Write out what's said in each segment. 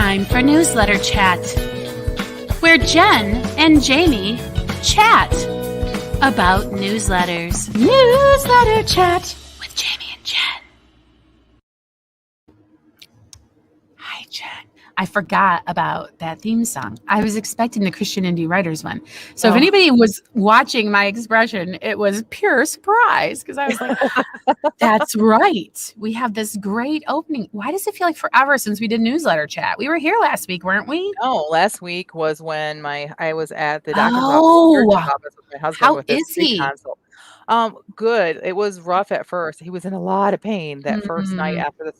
time for Newsletter Chat, where Jen and Jamie chat about newsletters. Newsletter Chat with Jamie and Jen. Hi, Jen. I forgot about that theme song. I was expecting the Christian Indie Writers one. So if anybody was watching my expression, it was pure surprise because I was like, that's right. We have this great opening. Why does it feel like forever since we did Newsletter Chat? We were here last week, weren't we? No, last week was when I was at the doctor's office with my husband with his sleep consult. Good. It was rough at first. He was in a lot of pain that first night after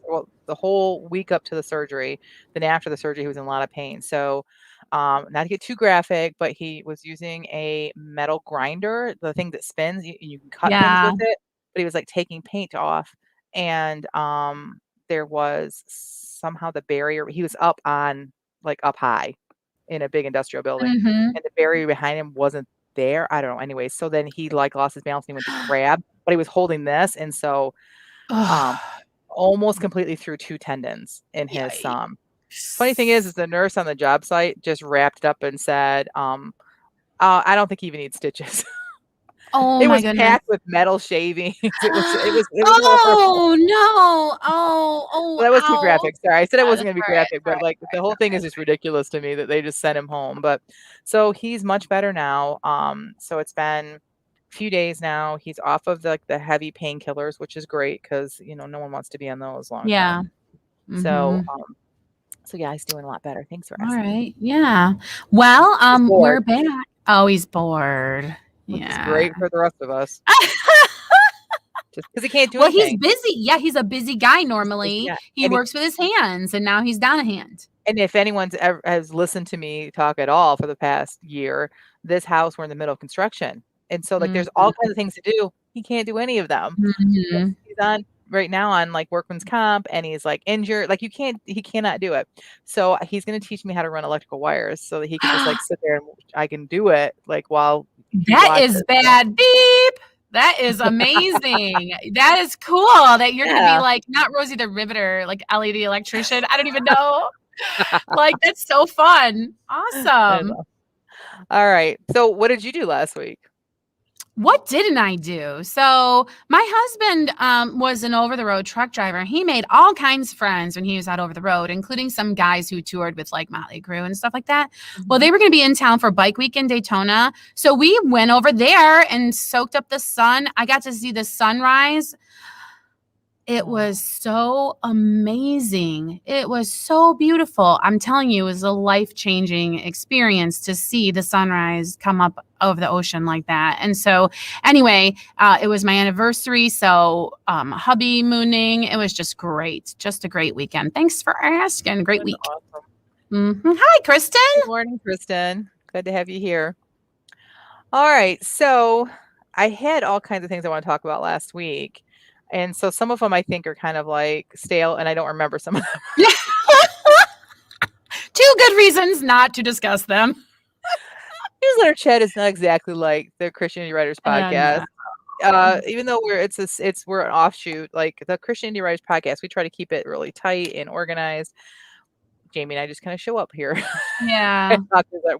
the whole week up to the surgery. Then after the surgery, he was in a lot of pain. So, not to get too graphic, but he was using a metal grinder, the thing that spins. You can cut things with it. But he was like taking paint off, and there was somehow the barrier. He was up high in a big industrial building, and the barrier behind him wasn't there. I don't know. Anyway, so then he lost his balance and he went to grab, but he was holding this, and so almost completely through 2 tendons in his thumb. Funny thing is the nurse on the job site just wrapped it up and said, I don't think he even needs stitches. Oh, it my was goodness. packed with metal shavings. It was oh no! Oh, that was too graphic. Sorry, I said it wasn't going to be graphic, but the whole thing is just ridiculous to me that they just sent him home. But so he's much better now. So it's been a few days now. He's off of the heavy painkillers, which is great because no one wants to be on those long term. So yeah, he's doing a lot better. Thanks for asking. All right. Yeah. Well, we're back. Oh, he's bored. Which is great for the rest of us. Just because he can't do anything. Well, he's busy. Yeah, he's a busy guy normally. He works with his hands, and now he's down a hand. And if anyone's ever has listened to me talk at all for the past year, this house, we're in the middle of construction. And so there's all kinds of things to do. He can't do any of them. He's on right now on workman's comp, and he's injured. He cannot do it. So he's going to teach me how to run electrical wires so that he can just sit there and I can do it while that is bad. Beep. That is amazing. That is cool that you're going to be not Rosie the Riveter, LED electrician. I don't even know. That's so fun. Awesome. All right. So what did you do last week? What didn't I do? So my husband was an over-the-road truck driver. He made all kinds of friends when he was out over the road, including some guys who toured with Motley Crue and stuff like that. Well, they were going to be in town for Bike Week in Daytona. So we went over there and soaked up the sun. I got to see the sunrise. It was so amazing. It was so beautiful. I'm telling you, it was a life-changing experience to see the sunrise come up over the ocean like that. And so anyway, it was my anniversary. So hubby mooning. It was just great. Just a great weekend. Thanks for asking. Great week. Awesome. Hi, Kristen. Good morning, Kristen. Good to have you here. All right. So I had all kinds of things I want to talk about last week. And so some of them I think are kind of stale, and I don't remember some of them. 2 good reasons not to discuss them. Newsletter Chat is not exactly like the Christian Indie Writers podcast. Even though we're an offshoot, the Christian Indie Writers podcast, we try to keep it really tight and organized. Jamie and I just kind of show up here. Yeah.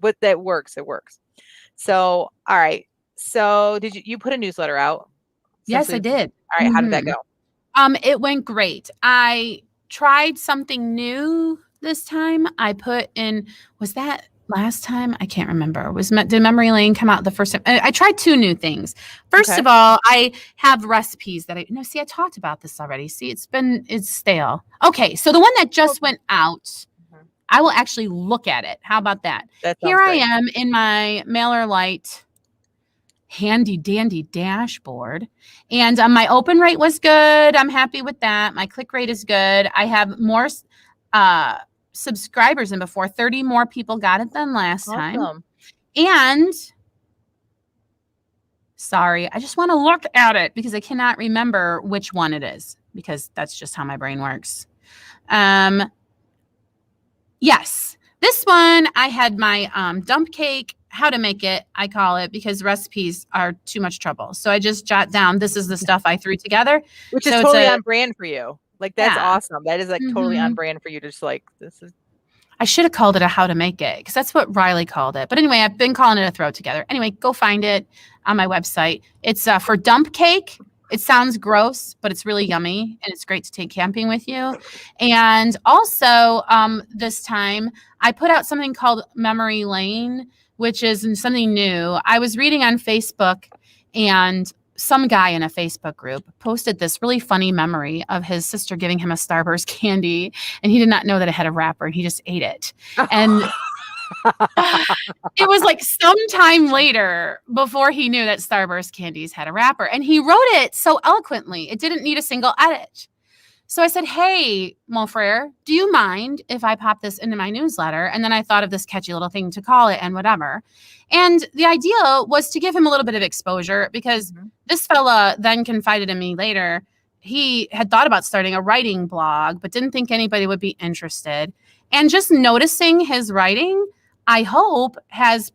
But that works. It works. So, all right. So did you put a newsletter out? Yes, I did. All right. How did that go? It went great. I tried something new this time. I put in, was that last time? I can't remember. Did Memory Lane come out the first time? I tried 2 new things. First of all, I have recipes that I talked about this already. See, it's stale. Okay. So the one that just went out, I will actually look at it. How about that? Here I am in my MailerLite handy dandy dashboard, and my open rate was good. I'm happy with that. My click rate is good. I have more subscribers than before. 30 more people got it than last time. And sorry, I just want to look at it because I cannot remember which one it is, because that's just how my brain works. Yes, this one I had my dump cake. How to make it, I call it, because recipes are too much trouble. So I just jot down, this is the stuff I threw together. Which is totally on brand for you. That's awesome. That is totally on brand for you. Just this is. I should have called it a how to make it because that's what Riley called it. But anyway, I've been calling it a throw together. Anyway, go find it on my website. It's for dump cake. It sounds gross, but it's really yummy and it's great to take camping with you. And also, this time I put out something called Memory Lane, which is something new. I was reading on Facebook, and some guy in a Facebook group posted this really funny memory of his sister giving him a Starburst candy, and he did not know that it had a wrapper, and he just ate it. And it was like sometime later before he knew that Starburst candies had a wrapper, and he wrote it so eloquently. It didn't need a single edit. So I said, hey, mon frere, do you mind if I pop this into my newsletter? And then I thought of this catchy little thing to call it and whatever. And the idea was to give him a little bit of exposure because this fella then confided in me later. He had thought about starting a writing blog, but didn't think anybody would be interested. And just noticing his writing, I hope, has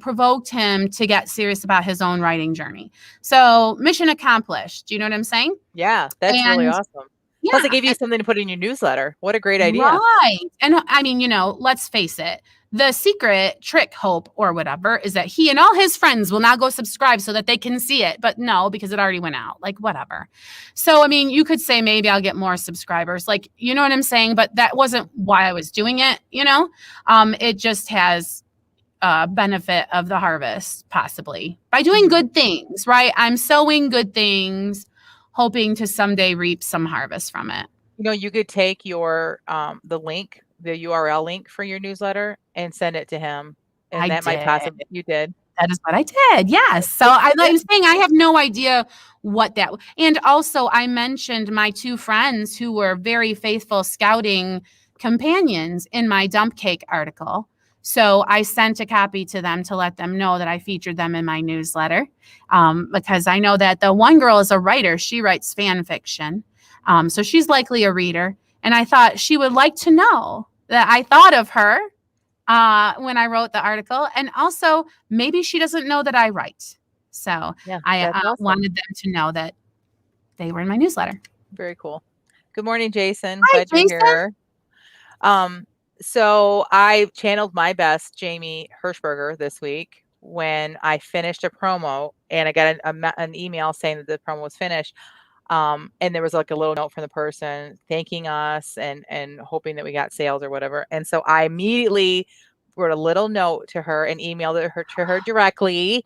provoked him to get serious about his own writing journey. So mission accomplished. Do you know what I'm saying? Yeah, that's really awesome. Yeah. Plus, it gave you something to put in your newsletter. What a great idea. Right. And I mean, let's face it. The secret trick, hope, or whatever, is that he and all his friends will now go subscribe so that they can see it. But no, because it already went out. Like, whatever. So, I mean, you could say maybe I'll get more subscribers. Like, you know what I'm saying? But that wasn't why I was doing it, It just has benefit of the harvest, possibly, by doing good things, right? I'm sowing good things, hoping to someday reap some harvest from it. You could take your the link, the URL link for your newsletter and send it to him. And you did. That is what I did. Yes. So I'm saying I have no idea what that. And also I mentioned my two friends who were very faithful scouting companions in my dump cake article. So I sent a copy to them to let them know that I featured them in my newsletter, because I know that the one girl is a writer. She writes fan fiction. So she's likely a reader. And I thought she would like to know that I thought of her when I wrote the article. And also maybe she doesn't know that I write. So yeah, I awesome. Wanted them to know that they were in my newsletter. Very cool. Good morning, Jason. Hi, Glad you're here. So I channeled my best Jamie Hirschberger this week when I finished a promo, and I got an email saying that the promo was finished. And there was like a little note from the person thanking us and hoping that we got sales or whatever. And so I immediately wrote a little note to her and emailed it to her directly,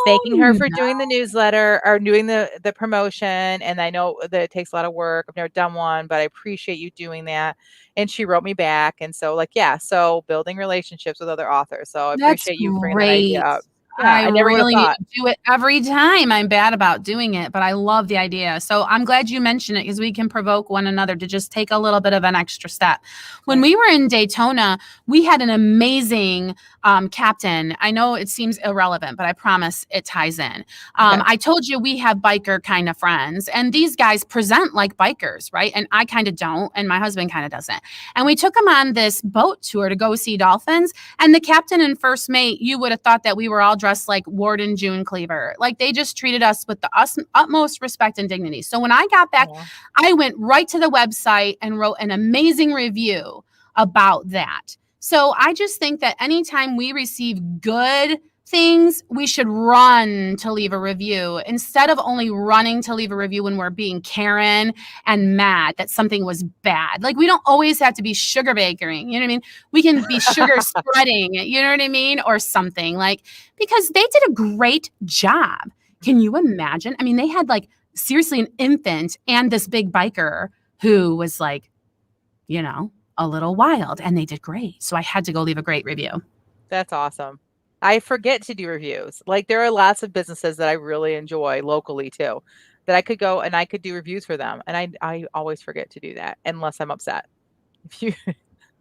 thanking her for doing the newsletter or doing the promotion. And I know that it takes a lot of work. I've never done one, but I appreciate you doing that. And she wrote me back. And so so building relationships with other authors. So I appreciate you bringing that idea up. Yeah, I never really do it every time. I'm bad about doing it, but I love the idea. So I'm glad you mentioned it because we can provoke one another to just take a little bit of an extra step. When we were in Daytona, we had an amazing captain. I know it seems irrelevant, but I promise it ties in. I told you we have biker kind of friends, and these guys present like bikers, right? And I kind of don't, and my husband kind of doesn't. And we took them on this boat tour to go see dolphins, and the captain and first mate, you would have thought that we were all dressed like Ward and June Cleaver. Like they just treated us with the utmost respect and dignity. So when I got back, I went right to the website and wrote an amazing review about that. So I just think that anytime we receive good things, we should run to leave a review instead of only running to leave a review when we're being Karen and mad that something was bad. Like we don't always have to be sugar bakering, you know what I mean? We can be sugar spreading, you know what I mean? Or something like, because they did a great job. Can you imagine? I mean, they had like seriously an infant and this big biker who was like, a little wild, and they did great. So I had to go leave a great review. That's awesome. I forget to do reviews. Like there are lots of businesses that I really enjoy locally too, that I could go and I could do reviews for them. And I always forget to do that unless I'm upset. If you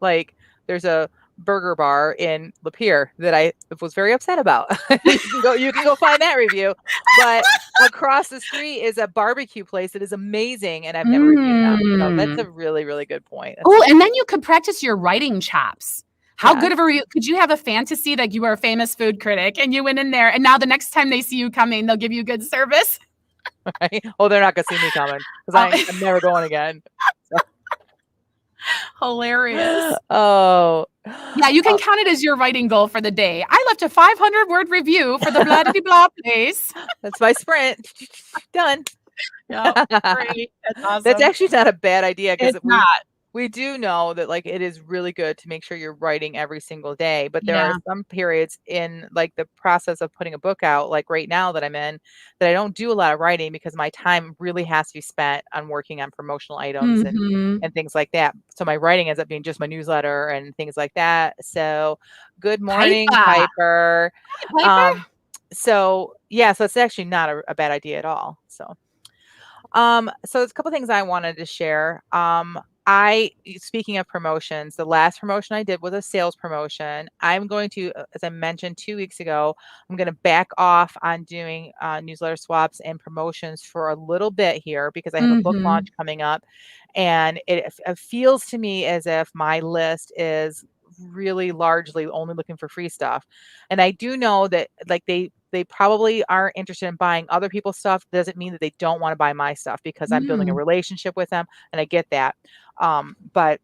like, there's a burger bar in Lapeer that I was very upset about. You can go find that review. But across the street is a barbecue place that is amazing, and I've never reviewed them. So that's a really, really good point. Oh, and then you could practice your writing chops. How good of a review? Could you have a fantasy like you were a famous food critic and you went in there, and now the next time they see you coming, they'll give you good service? Right? Oh, they're not going to see me coming because I'm never going again. So. Hilarious. Oh. Yeah, you can count it as your writing goal for the day. I left a 500-word review for the blah-de-blah place. That's my sprint. Done. Yep. Great. That's That's awesome. actually not a bad idea because It's not. we do know that, like, it is really good to make sure you're writing every single day, but there are Yeah. some periods in, like, the process of putting a book out, like right now that I'm in, that I don't do a lot of writing because my time really has to be spent on working on promotional items Mhm. and things like that. So my writing ends up being just my newsletter and things like that. So, good morning, Piper. Piper. Hi, Piper. Um, so yeah, so it's actually not a bad idea at all. So there's a couple things I wanted to share. Speaking of promotions, the last promotion I did was a sales promotion. I'm going to, as I mentioned 2 weeks ago, I'm going to back off on doing newsletter swaps and promotions for a little bit here because I have a book launch coming up, and it feels to me as if my list is really largely only looking for free stuff. And I do know that, like, they probably aren't interested in buying other people's stuff. Doesn't mean that they don't want to buy my stuff because I'm building a relationship with them, and I get that. But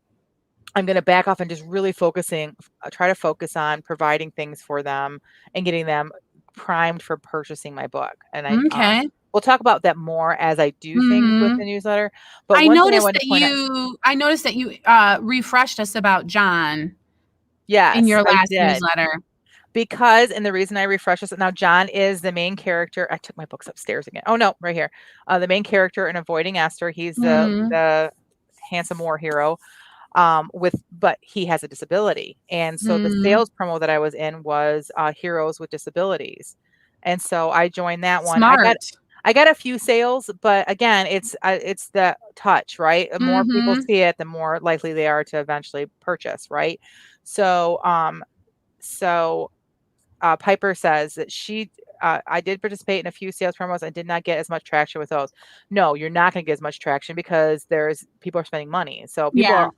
I'm going to back off and just really try to focus on providing things for them and getting them primed for purchasing my book. And Okay. we'll talk about that more as I do things with the newsletter. But I one thing I noticed wanted to that point out, you refreshed us about John in yes, your I last did. newsletter. Because, and the reason I refresh this now, John is the main character. I took my books upstairs again. Oh no, right here. The main character in Avoiding Esther. He's the handsome war hero. But he has a disability. And so the sales promo that I was in was heroes with disabilities. And so I joined that one. Smart. I got a few sales, but again, it's the touch, right? The more people see it, the more likely they are to eventually purchase, right? So Piper says that I did participate in a few sales promos. I did not get as much traction with those. No, you're not going to get as much traction because people are spending money. So people Yeah. are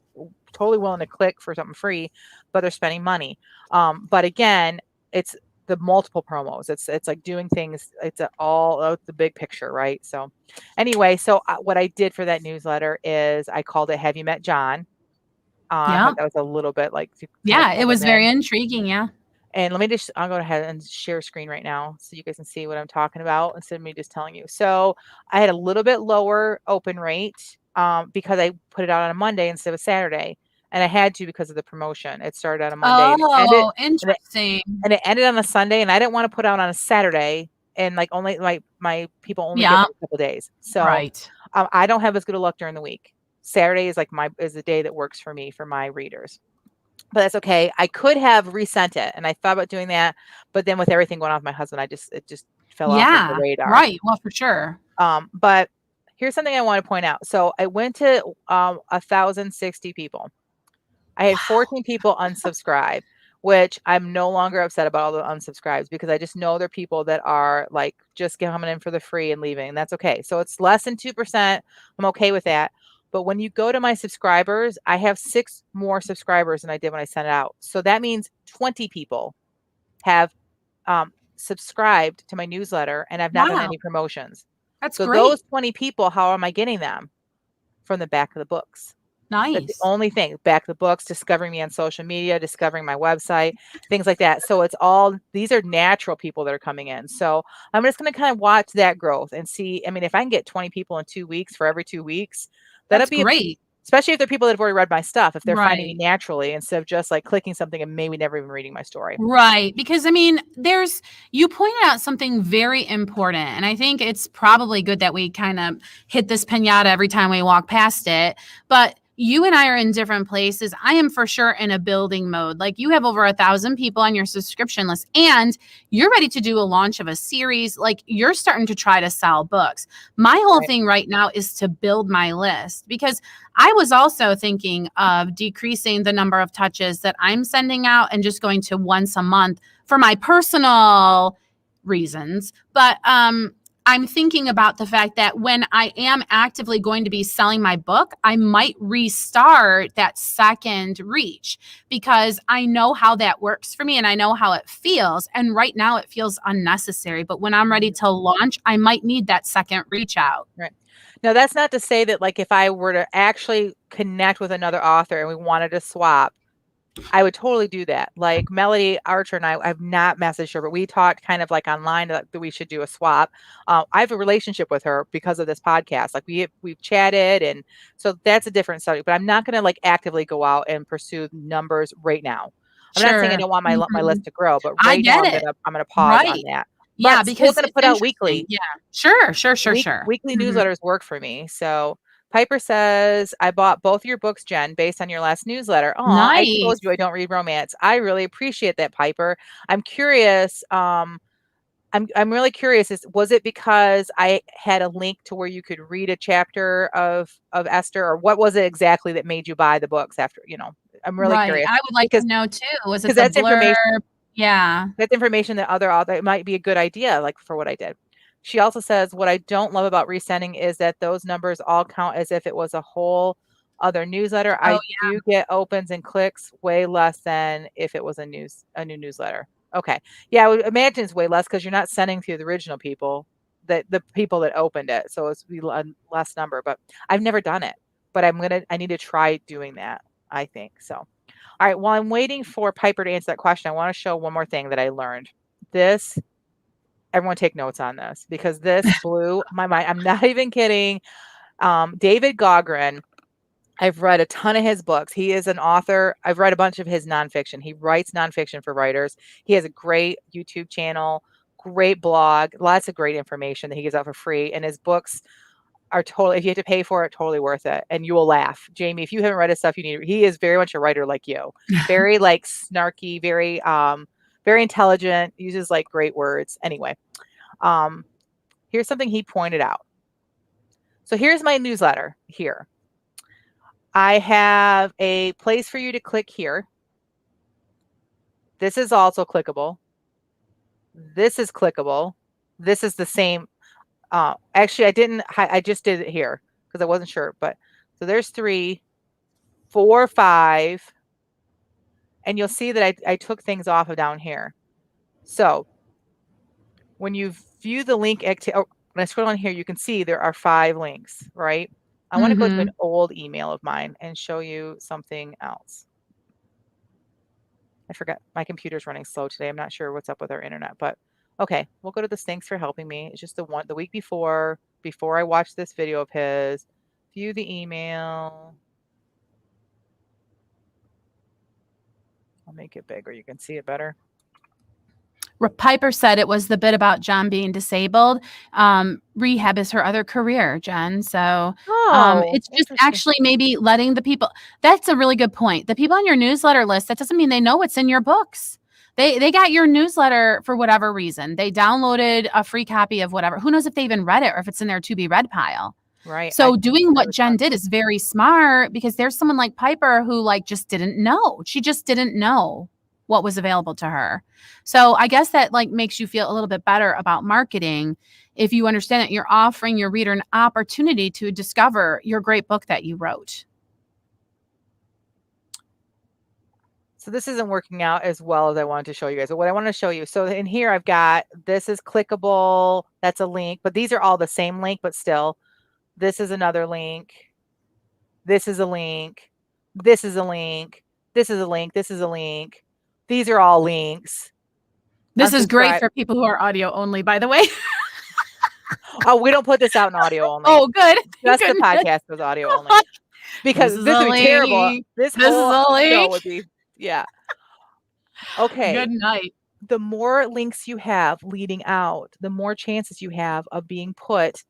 totally willing to click for something free, but they're spending money. But again, it's the multiple promos. It's like doing things. It's all the big picture, right? So anyway, what I did for that newsletter is I called it "Have You Met John?" I Yeah. thought that was a little bit like to kind of Yeah. It pull them was in. very intriguing. Yeah. And I'll go ahead and share screen right now so you guys can see what I'm talking about instead of me just telling you. So I had a little bit lower open rate because I put it out on a Monday instead of Saturday. And I had to because of the promotion. It started on a Monday Oh, and it, interesting. and it ended on a Sunday. And I didn't want to put out on a Saturday and like only my people only get Yeah. like a couple days. So Right. I don't have as good a luck during the week. Saturday is is the day that works for me for my readers. But that's okay. I could have resent it, and I thought about doing that, but then with everything going on with my husband, it just fell off of the Yeah. radar. Right. Well, for sure. But here's something I want to point out. So I went to 1,060 people. I had Wow. 14 people unsubscribe, which I'm no longer upset about all the unsubscribes because I just know they're people that are like just coming in for the free and leaving, and that's okay. So it's less than 2%. I'm okay with that. But when you go to my subscribers, I have 6 more subscribers than I did when I sent it out. So that means 20 people have subscribed to my newsletter, and I've not done Wow. any promotions. That's So those great. 20 people, how am I getting them? From the back of the books. That's the Nice. only thing. Back of the books, discovering me on social media, discovering my website, things like that. So these are natural people that are coming in. So I'm just going to kind of watch that growth and see. I mean, if I can get 20 people in 2 weeks for every 2 weeks, that'll That's be great. especially if they're people that have already read my stuff, if they're finding me Right. naturally instead of just like clicking something and maybe never even reading my story. Right. Because I mean, you pointed out something very important. And I think it's probably good that we kind of hit this pinata every time we walk past it. But you and I are in different places. I am for sure in a building mode. Like you have over 1,000 people on your subscription list and you're ready to do a launch of a series. Like you're starting to try to sell books. My whole Right. thing right now is to build my list because I was also thinking of decreasing the number of touches that I'm sending out and just going to once a month for my personal reasons. But I'm thinking about the fact that when I am actively going to be selling my book, I might restart that second reach because I know how that works for me and I know how it feels. And right now it feels unnecessary. But when I'm ready to launch, I might need that second reach out. Right. Now, that's not to say that, like, if I were to actually connect with another author and we wanted to swap, I would totally do that. Like Melody Archer and I've not messaged her, but we talked kind of like online that we should do a swap. I have a relationship with her because of this podcast. Like we've chatted, and so that's a different subject. But I'm not going to like actively go out and pursue numbers right now. I'm not saying I Sure. don't want my list to grow, but I right now get it. I'm gonna pause on Right. that. Yeah, But still because going to it's put out interesting. weekly. Yeah. Sure, sure, sure, sure. Weekly newsletters work for me. So Piper says, I bought both your books, Jen, based on your last newsletter. Oh, I told Nice. you I don't read romance. I really appreciate that, Piper. I'm curious. I'm really curious. Was it because I had a link to where you could read a chapter of Esther, or what was it exactly that made you buy the books after, I'm really Right. curious I would like because to know too. Was it because the blurb? Yeah. that's information that other author it might be a good idea, like for what I did. She also says, what I don't love about resending is that those numbers all count as if it was a whole other newsletter. Oh, I do get opens and clicks way less than if it was a new newsletter. Okay. Yeah, I would imagine it's way less because you're not sending to the original people, the people that opened it. So it's be a less number, but I've never done it. But I need to try doing that, I think. So all right, while I'm waiting for Piper to answer that question, I want to show one more thing that I learned. This, everyone take notes on this because this blew my mind. I'm not even kidding. David Gaughran, I've read a ton of his books. He is an author. I've read a bunch of his nonfiction. He writes nonfiction for writers. He has a great YouTube channel, great blog, lots of great information that he gives out for free. And his books are totally, if you have to pay for it, totally worth it. And you will laugh. Jamie, if you haven't read his stuff, he is very much a writer like you. Very like snarky, very intelligent, uses like great words. Anyway, here's something he pointed out. So here's my newsletter here. I have a place for you to click here. This is also clickable. This is clickable. This is the same. Actually, I just did it here because I wasn't sure, but so there's 3, 4, 5, and you'll see that I took things off of down here. So when you view the link, when I scroll on here, you can see there are 5 links, right? I want to go to an old email of mine and show you something else. I forgot my computer's running slow today. I'm not sure what's up with our internet, but okay, we'll go to this. Thanks for helping me. It's just the week before I watched this video of his. View the email. I'll make it bigger. You can see it better. Piper said it was the bit about John being disabled. Rehab is her other career, Jen. So it's just actually maybe letting the people. That's a really good point. The people on your newsletter list, that doesn't mean they know what's in your books. They got your newsletter for whatever reason. They downloaded a free copy of whatever. Who knows if they even read it or if it's in their to be read pile. Right. So doing what Jen did is very smart because there's someone like Piper who like just didn't know. She just didn't know what was available to her. So I guess that like makes you feel a little bit better about marketing if you understand that you're offering your reader an opportunity to discover your great book that you wrote. So this isn't working out as well as I wanted to show you guys. But what I want to show you, so in here I've got, this is clickable. That's a link, but these are all the same link, but still, this is another link. This is a link. This is a link. This is a link. This is a link. These are all links. This is great for people who are audio only, by the way. Oh, we don't put this out in audio only. Oh, good. Just the podcast was audio only. Because this would be terrible. This whole show would be, yeah. Okay. Good night. The more links you have leading out, the more chances you have of being put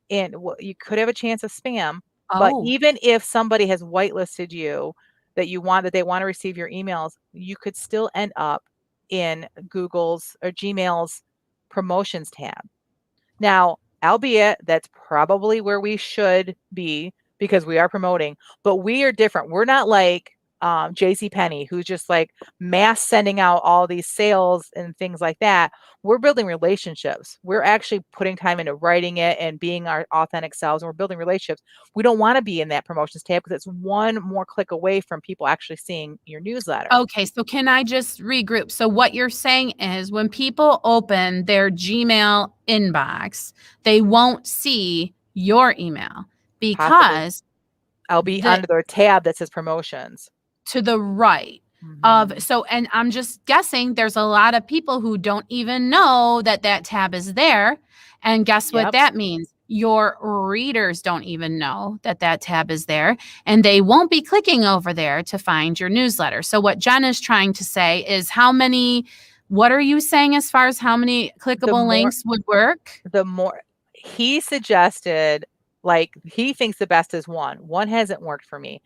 in. Well, you could have a chance of spam, but even if somebody has whitelisted you, that they want to receive your emails, you could still end up in Google's or Gmail's promotions tab. Now, albeit that's probably where we should be because we are promoting, but we are different. We're not like JCPenney, who's just like mass sending out all these sales and things like that. We're building relationships. We're actually putting time into writing it and being our authentic selves, and we're building relationships. We don't want to be in that promotions tab because it's one more click away from people actually seeing your newsletter. Okay, so can I just regroup? So what you're saying is when people open their Gmail inbox, they won't see your email. Possibly. because I'll be the under their tab that says promotions. to the right of Mhm. so and I'm just guessing there's a lot of people who don't even know that that tab is there. And guess what Yep. that means? Your readers don't even know that that tab is there, and they won't be clicking over there to find your newsletter. So what Jen is trying to say is what are you saying as far as how many The clickable more links would work? the more he suggested, like, he thinks the best is one. One hasn't worked for me.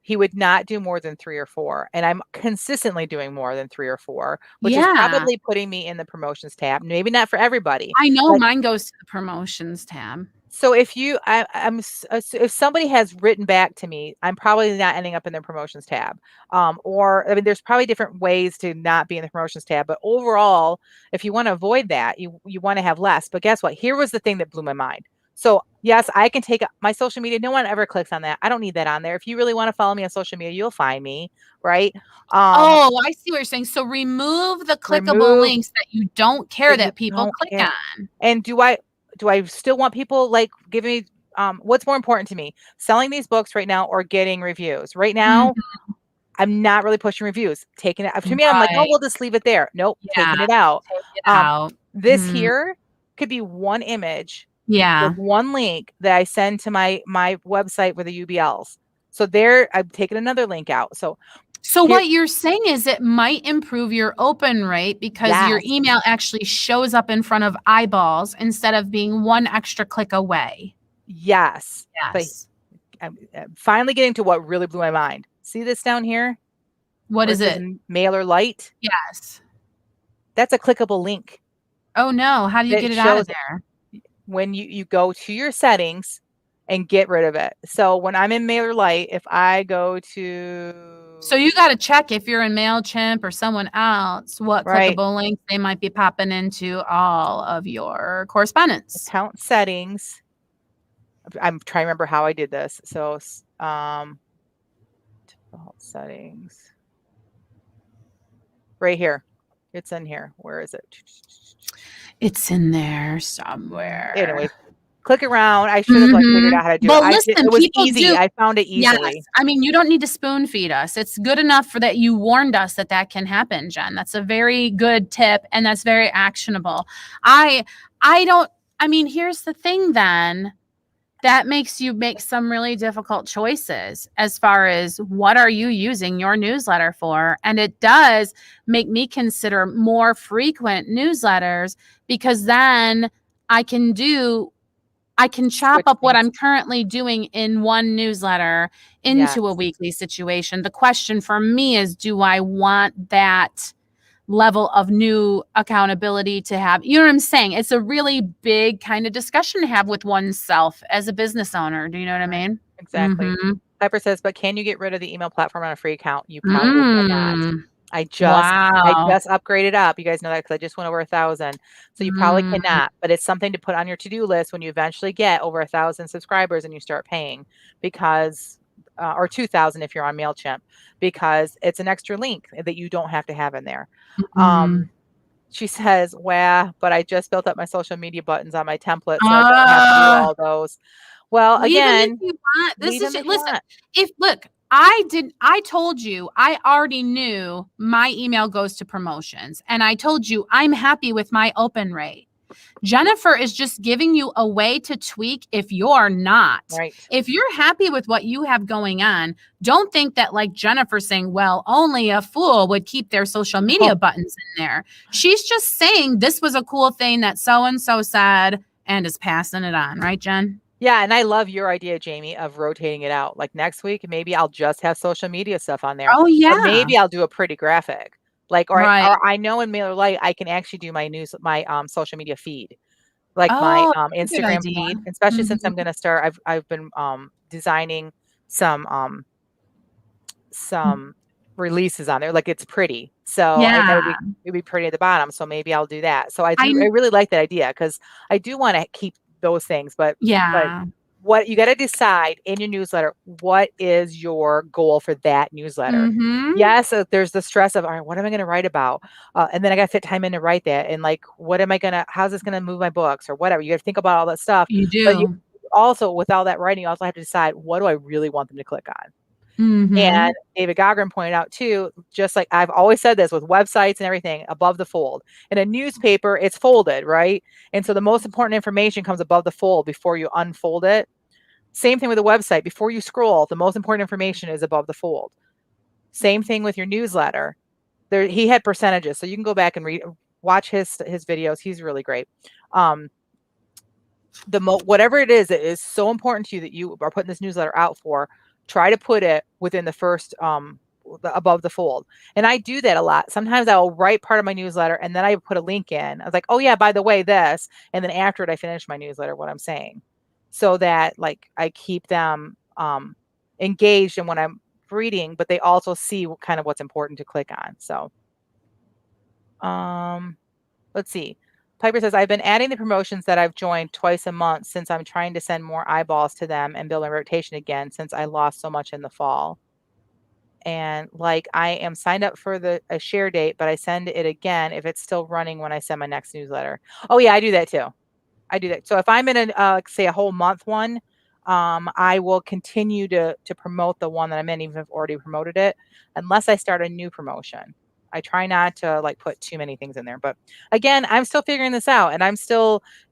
He would not do more than 3 or 4, and I'm consistently doing more than 3 or 4, which is Yeah. probably putting me in the promotions tab. Maybe not for everybody. I know Like, mine goes to the promotions tab. so if you if somebody has written back to me, I'm probably not ending up in the promotions tab. Or I mean, there's probably different ways to not be in the promotions tab, but overall, if you want to avoid that, you want to have less. But guess what? Here was the thing that blew my mind. So yes, I can take my social media. No one ever clicks on that. I don't need that on there. If you really want to follow me on social media, you'll find me, right? Oh, I see what you're saying. So remove the clickable Remove links that you don't care that you that people don't click care. on. And do I still want people like giving me what's more important to me? Selling these books right now or getting reviews? Right now, Mhm. I'm not really pushing reviews. Taking it to me, I'm like, oh, Right. we'll just leave it there. Nope, Yeah. taking it out. Take it Um, out. this Mhm. here could be one image with Yeah. one link that I send to my website with the UBLs. So there, I'm taking another link out. So So here, what you're saying is it might improve your open rate because your yes, email actually shows up in front of eyeballs instead of being one extra click away. yes. But Yes. I'm finally getting to what really blew my mind. See this down here What where it is says it? Mailer Lite? Yes. That's a clickable link Oh no, how do you that get it out of shows there? when you go to your settings and get rid of it. So when I'm in Mailer Lite, if I go So to you got to check if you're in MailChimp or someone else, what right clickable links they might be popping into all of your correspondence. account settings, I'm trying to remember how I did this. So default settings right here. It's in here. Where is it? It's in there somewhere. Anyways, click around. I should have like figured Mhm. out how to do it. Well, listen, It was people easy. do. I found it Yes. easily. I mean, you don't need to spoon feed us. It's good enough for that you warned us that that can happen, Jen. That's a very good tip and that's very actionable. I I don't I mean, here's the thing then. That makes you make some really difficult choices as far as what are you using your newsletter for? And it does make me consider more frequent newsletters because then I can do I can chop Switch up what things. I'm currently doing in one newsletter Yes. into a weekly situation. The question for me is, do I want that level of new accountability to have? You know what I'm saying? It's a really big kind of discussion to have with oneself as a business owner. Do you know what I Right. mean? Exactly. Mhm. Piper says, but can you get rid of the email platform on a free account? You probably cannot. Mm. I just I Wow. just upgraded up. You guys know that because I just went over 1,000. So you probably Mm. cannot, but it's something to put on your to-do list when you eventually get over 1,000 subscribers and you start paying because or 2,000 if you're on MailChimp, because it's an extra link that you don't have to have in there. Mhm. She says, "Wow, but I just built up my social media buttons on my template, so I don't have to do Ah. all those." Well, Leave them if again, you want. This leave is them if you listen, want. if look, I told you I already knew my email goes to promotions and I told you I'm happy with my open rate. Jennifer is just giving you a way to tweak if you're not. Right. If you're happy with what you have going on, don't think that like Jennifer saying, well, only a fool would keep their social media No. buttons in there. She's just saying this was a cool thing that so and so said and is passing it on, right, Jen? Yeah, and I love your idea, Jamie, of rotating it out. Like next week, maybe I'll just have social media stuff on there, Oh but yeah. maybe I'll do a pretty graphic. Like, Right. or I know in MailerLite I can actually do my social media feed, like my Oh, that's a good Instagram idea. feed, especially since I'm Mhm. gonna start. I've been designing some some releases on there. Like it's pretty, so I thought Yeah. it'd be pretty at the bottom. So maybe I'll do that. So I I really like that idea because I do want to keep those things, but yeah. what you got to decide in your newsletter, what is your goal for that newsletter? Mhm. Yes, there's the stress of, all right, what am I going to write about? And then I got to fit time in to write that. And like, what am I going to, how's this going to move my books or whatever? You got to think about all that stuff. You But you do. also, with all that writing, you also have to decide, what do I really want them to click on? And David Gaughran pointed out too, just like I've always said this with websites and everything, above the fold. In a newspaper, it's folded, right? And so the most important information comes above the fold before you unfold it. Same thing with a website. Before you scroll, the most important information is above the fold. Same thing with your newsletter. He had percentages, so you can go back and watch his videos. He's really great. Whatever it is so important to you that you are putting this newsletter out for, try to put it within the first above the fold. And I do that a lot. Sometimes I'll write part of my newsletter and then I put a link in. I was like, oh yeah, by the way, this, and then after it, I finish my newsletter, what I'm saying, so that like I keep them engaged in what I'm reading, but they also see kind of what's important to click on. So let's see. Piper says, I've been adding the promotions that I've joined twice a month since I'm trying to send more eyeballs to them and build my rotation again since I lost so much in the fall. And like I am signed up for a share date, but I send it again if it's still running when I send my next newsletter. Oh yeah, I do that too. I do that. So if I'm in say a whole month one, I will continue to promote the one that I'm in, even if I've already promoted it, unless I start a new promotion. I try not to like put too many things in there. But again, I'm still figuring this out, and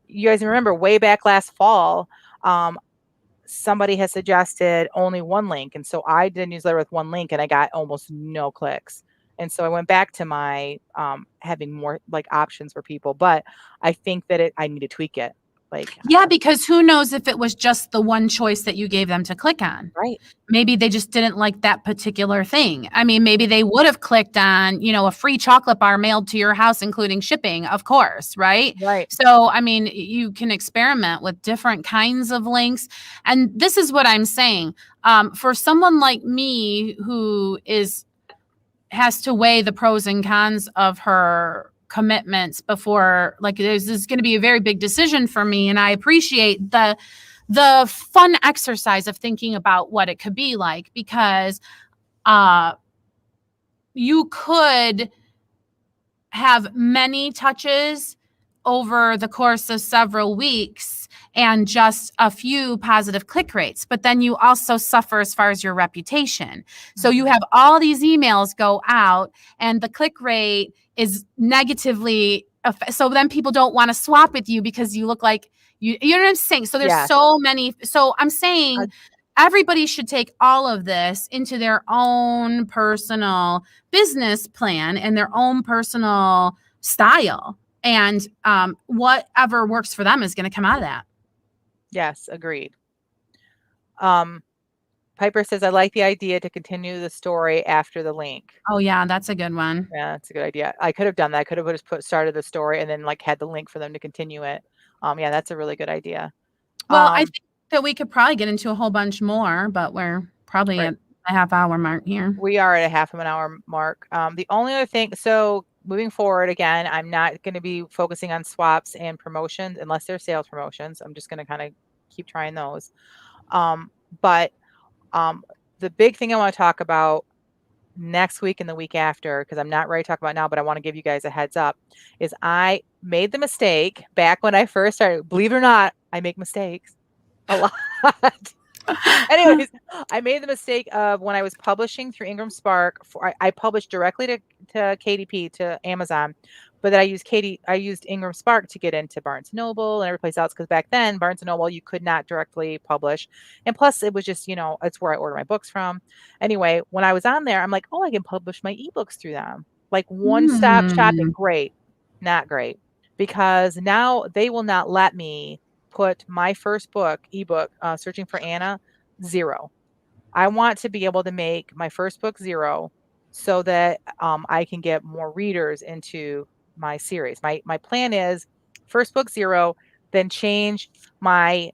you guys remember way back last fall, somebody has suggested only one link. And so I did a newsletter with one link and I got almost no clicks. And so I went back to my having more like options for people, but I think that I need to tweak it. Yeah, because who knows if it was just the one choice that you gave them to click on. Right. Maybe they just didn't like that particular thing. I mean, maybe they would have clicked on, a free chocolate bar mailed to your house, including shipping, of course, right? Right. So, I mean, you can experiment with different kinds of links. And this is what I'm saying. For someone like me who has to weigh the pros and cons of her commitments before, like, this is going to be a very big decision for me, and I appreciate the fun exercise of thinking about what it could be like, because you could have many touches over the course of several weeks and just a few positive click rates, but then you also suffer as far as your reputation. So you have all these emails go out and the click rate is negatively, so then people don't want to swap with you because you look like you know what I'm saying? So there's so many. So I'm saying everybody should take all of this into their own personal business plan and their own personal style. And whatever works for them is going to come out of that. Yes, agreed. Piper says, I like the idea to continue the story after the link. Oh, yeah, that's a good one. Yeah, that's a good idea. I could have done that. I could have just started the story and then like had the link for them to continue it. Yeah, that's a really good idea. Well, I think that we could probably get into a whole bunch more, but we're probably at a half-hour mark here. We are at a half of an hour mark. The only other thing, so moving forward, again, I'm not going to be focusing on swaps and promotions unless they're sales promotions. I'm just going to kind of keep trying those. But the big thing I want to talk about next week and the week after, because I'm not ready to talk about now, but I want to give you guys a heads up, is I made the mistake back when I first started. Believe it or not, I make mistakes a lot. Anyways, I made the mistake of when I was publishing through Ingram Spark. I published directly to KDP, to Amazon, but then I used Ingram Spark to get into Barnes & Noble and every place else, because back then Barnes & Noble you could not directly publish, and plus it was just it's where I order my books from. Anyway, when I was on there, I'm like, oh, I can publish my ebooks through them, like one-stop shopping. Great, not great, because now they will not let me put my first book, ebook, Searching for Anna, 0. I want to be able to make my first book 0 so that I can get more readers into my series. My plan is first book 0, then change my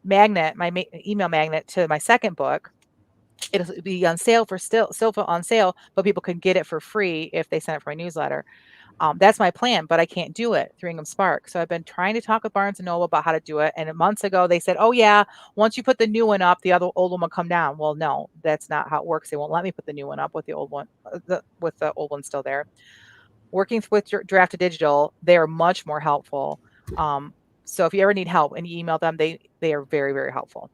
magnet, my email magnet, to my second book. It'll be on sale still on sale, but people can get it for free if they sign up for my newsletter. That's my plan, but I can't do it through Ingram Spark. So I've been trying to talk with Barnes & Noble about how to do it. And months ago, they said, oh, yeah, once you put the new one up, the old one will come down. Well, no, that's not how it works. They won't let me put the new one up with the old one, with the old one still there. Working with Drafted Digital, they are much more helpful. So if you ever need help and you email them, they are very, very helpful.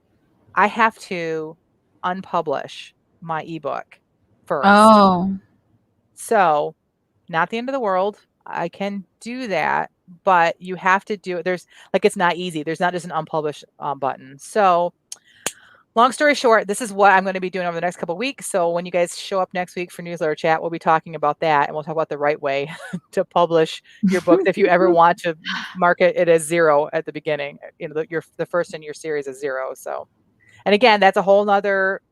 I have to unpublish my ebook first. Oh. So not the end of the world. I can do that, but you have to do it. There's like, it's not easy. There's not just an unpublish button. So long story short, this is what I'm going to be doing over the next couple of weeks. So when you guys show up next week for newsletter chat, we'll be talking about that, and we'll talk about the right way to publish your books. If you ever want to market it as 0 at the beginning, the first in your series is 0. So, and again, that's a whole nother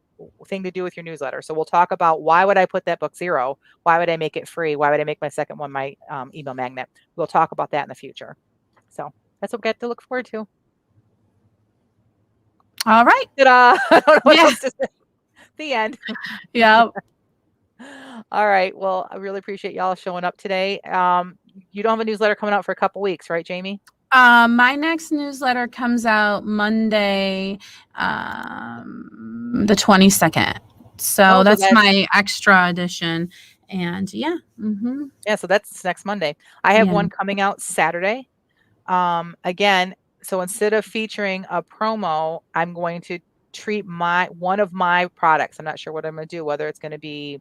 thing to do with your newsletter. So we'll talk about, why would I put that book 0? Why would I make it free? Why would I make my second one my email magnet? We'll talk about that in the future. So that's what we got to look forward to. All right. I don't know what else to say. The end. Yeah. All right. Well, I really appreciate y'all showing up today. You don't have a newsletter coming out for a couple weeks, right, Jamie? My next newsletter comes out Monday, the 22nd. So that's my extra edition. And yeah. Mm-hmm. Yeah. So that's next Monday. I have one coming out Saturday. Again, so instead of featuring a promo, I'm going to treat one of my products. I'm not sure what I'm going to do, whether it's going to be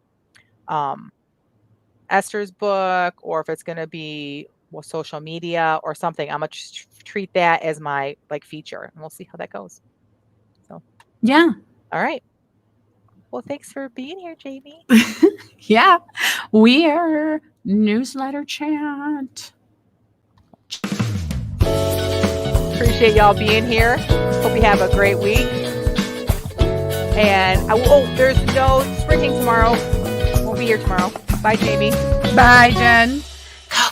Esther's book, or if it's going to be social media or something. I'm going to treat that as my feature, and we'll see how that goes. So yeah. All right. Well, thanks for being here, Jamie. Yeah. We are newsletter chat. Appreciate y'all being here. Hope you have a great week. And there's no sprinting tomorrow. We'll be here tomorrow. Bye, Jamie. Bye, Jen.